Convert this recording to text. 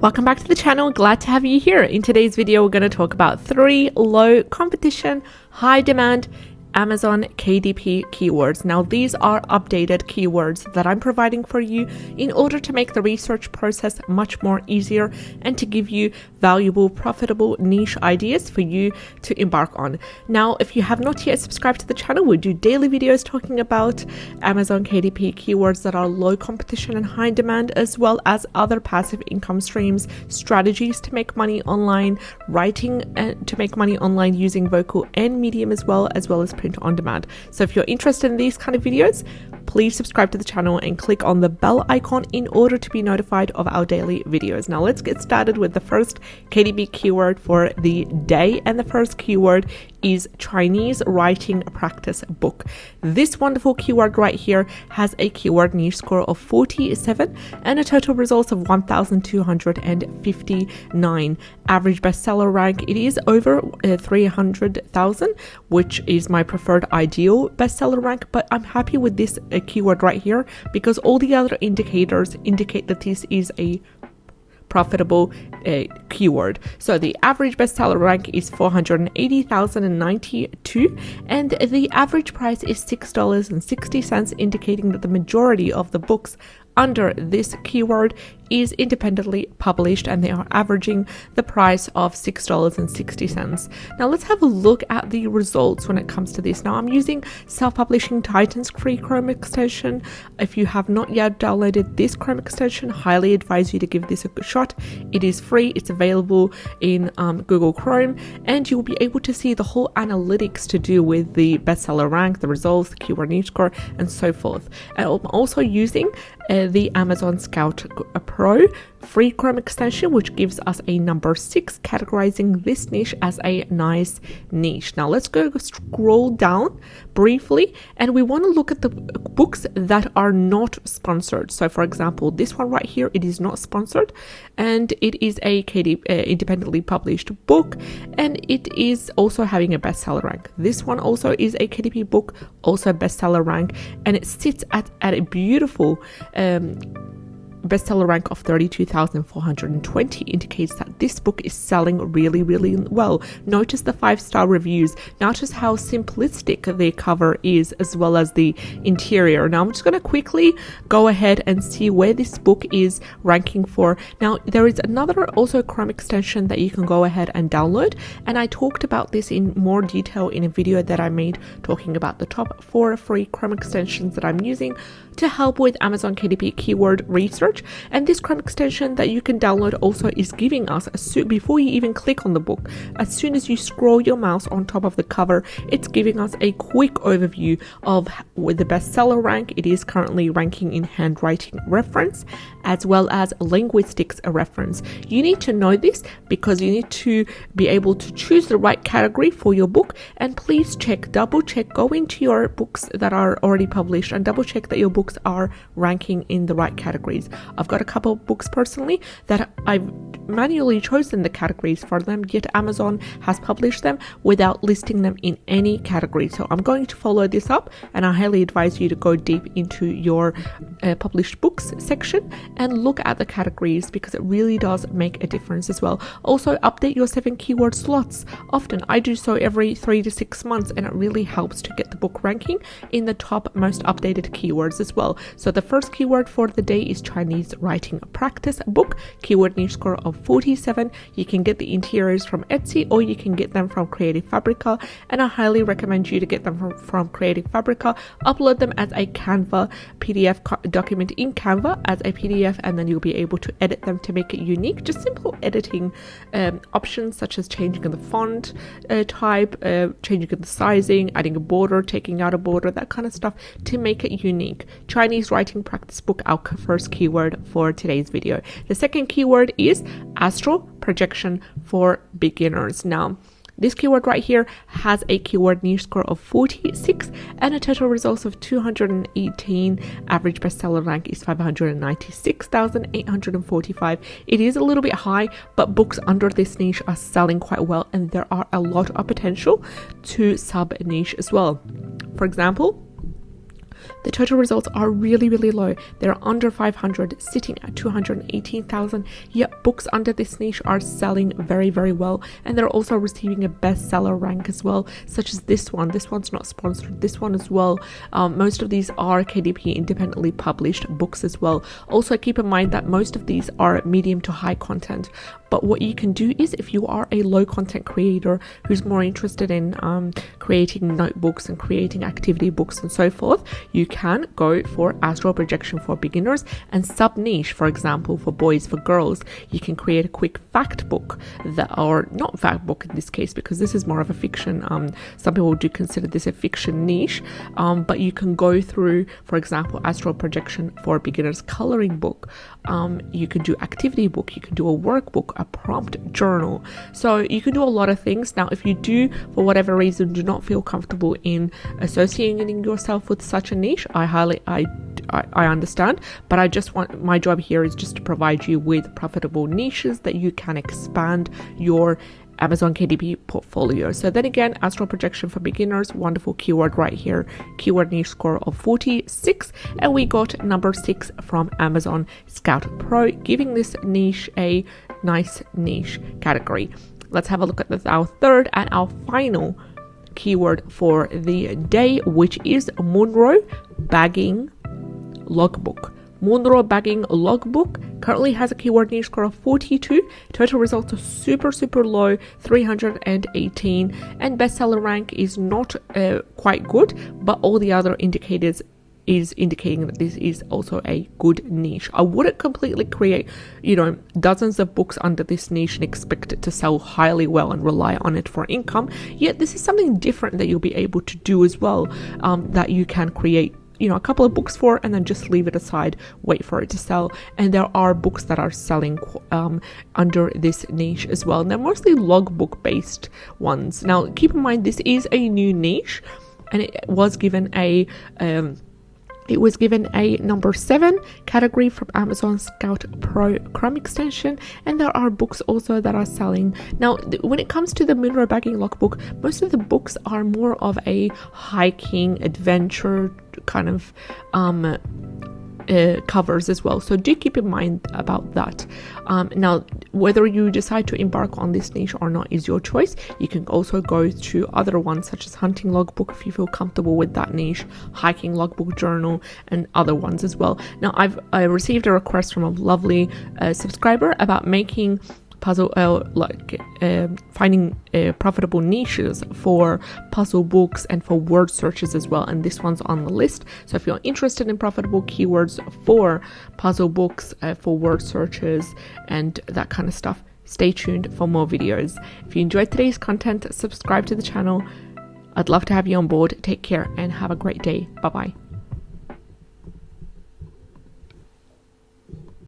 Welcome back to the channel. Glad to have you here. In today's video, we're going to talk about 3 low competition, high demand Amazon KDP keywords. Now, these are updated keywords that I'm providing for you in order to make the research process much more easier and to give you valuable, profitable niche ideas for you to embark on. Now, if you have not yet subscribed to the channel, we do daily videos talking about Amazon KDP keywords that are low competition and high demand, as well as other passive income streams, strategies to make money online, writing to make money online using Vocal and Medium as well as print on demand. So if you're interested in these kind of videos, please subscribe to the channel and click on the bell icon in order to be notified of our daily videos. Now let's get started with the first KDP keyword for the day, and the first keyword is Chinese writing practice book. This wonderful keyword right here has a keyword niche score of 47 and a total results of 1,259. Average bestseller rank, it is over 300,000, which is my preferred ideal bestseller rank, but I'm happy with this keyword right here because all the other indicators indicate that this is a profitable keyword. So the average bestseller rank is 480,092 and the average price is $6.60, indicating that the majority of the books under this keyword is independently published and they are averaging the price of $6.60. Now let's have a look at the results when it comes to this. Now I'm using Self-Publishing Titan's free Chrome extension. If you have not yet downloaded this Chrome extension, highly advise you to give this a shot. It is free, it's available in Google Chrome, and you'll be able to see the whole analytics to do with the bestseller rank, the results, the keyword niche score, and so forth. And I'm also using the Amazon Scout Pro free Chrome extension, which gives us a number 6, categorizing this niche as a nice niche. Now let's go scroll down briefly, and we want to look at the books that are not sponsored. So for example, this one right here, it is not sponsored and it is a independently published book, and it is also having a bestseller rank. This one also is a KDP book, also a bestseller rank, and it sits at a beautiful bestseller rank of 32,420, indicates that this book is selling really well. Notice the 5-star reviews, notice how simplistic the cover is as well as the interior. Now I'm just going to quickly go ahead and see where this book is ranking for. Now there is another also Chrome extension that you can go ahead and download, and I talked about this in more detail in a video that I made talking about the top 4 free Chrome extensions that I'm using to help with Amazon KDP keyword research. And this Chrome extension that you can download also is giving us, before you even click on the book, as soon as you scroll your mouse on top of the cover, it's giving us a quick overview of with the bestseller rank. It is currently ranking in handwriting reference as well as linguistics reference. You need to know this because you need to be able to choose the right category for your book, and please double check, go into your books that are already published and double check that your books are ranking in the right categories. I've got a couple of books personally that I've manually chosen the categories for them, yet Amazon has published them without listing them in any category. So I'm going to follow this up, and I highly advise you to go deep into your published books section and look at the categories because it really does make a difference as well. Also update your 7 keyword slots often. I do so every 3 to 6 months, and it really helps to get the book ranking in the top most updated keywords as well. So the first keyword for the day is Chinese writing practice book, keyword niche score of 47. You can get the interiors from Etsy or you can get them from Creative Fabrica, and I highly recommend you to get them from Creative Fabrica. Upload them as a Canva PDF document in Canva as a PDF, and then you'll be able to edit them to make it unique. Just simple editing options such as changing the font type, changing the sizing, adding a border, taking out a border, that kind of stuff to make it unique. Chinese writing practice book, our first keyword for today's video. The second keyword is astral projection for beginners. Now this keyword right here has a keyword niche score of 46 and a total results of 218. Average bestseller rank is 596,845. It is a little bit high, but books under this niche are selling quite well, and there are a lot of potential to sub niche as well. For example, The total results are really, really low. They're under 500, sitting at 218,000. Yet books under this niche are selling very, very well. And they're also receiving a bestseller rank as well, such as this one. This one's not sponsored. This one as well. Most of these are KDP independently published books as well. Also, keep in mind that most of these are medium to high content. But what you can do is, if you are a low content creator who's more interested in creating notebooks and creating activity books and so forth, you can go for astral projection for beginners and sub niche, for example, for boys, for girls. You can create a quick fact book or not fact book in this case, because this is more of a fiction. Some people do consider this a fiction niche, but you can go through, for example, astral projection for beginners coloring book. You can do activity book, you can do a workbook, a prompt journal. So you can do a lot of things. Now, if you do, for whatever reason, do not feel comfortable in associating yourself with such a niche, I understand, but my job here is just to provide you with profitable niches that you can expand your Amazon KDP portfolio. So then again, astral projection for beginners, wonderful keyword right here, keyword niche score of 46, and we got number 6 from Amazon Scout Pro, giving this niche a nice niche category. Let's have a look at our third and our final keyword for the day, which is Munro bagging logbook. Munro bagging logbook currently has a keyword niche score of 42. Total results are super low, 318, and bestseller rank is not quite good, but all the other indicators is indicating that this is also a good niche. I wouldn't completely create, dozens of books under this niche and expect it to sell highly well and rely on it for income. Yet this is something different that you'll be able to do as well, that you can create a couple of books for and then just leave it aside, wait for it to sell. And there are books that are selling under this niche as well, and they're mostly logbook based ones. Now keep in mind, this is a new niche, and it was given a number 7 category from Amazon Scout Pro Chrome extension, and there are books also that are selling. Now, when it comes to the Munro bagging logbook, most of the books are more of a hiking adventure kind of covers as well, so do keep in mind about that. Now, whether you decide to embark on this niche or not is your choice. You can also go to other ones such as hunting logbook if you feel comfortable with that niche, hiking logbook journal, and other ones as well. Now, I received a request from a lovely subscriber about making finding profitable niches for puzzle books and for word searches as well, and this one's on the list. So if you're interested in profitable keywords for puzzle books, for word searches and that kind of stuff, stay tuned for more videos. If you enjoyed today's content, subscribe to the channel. I'd love to have you on board. Take care and have a great day. Bye bye.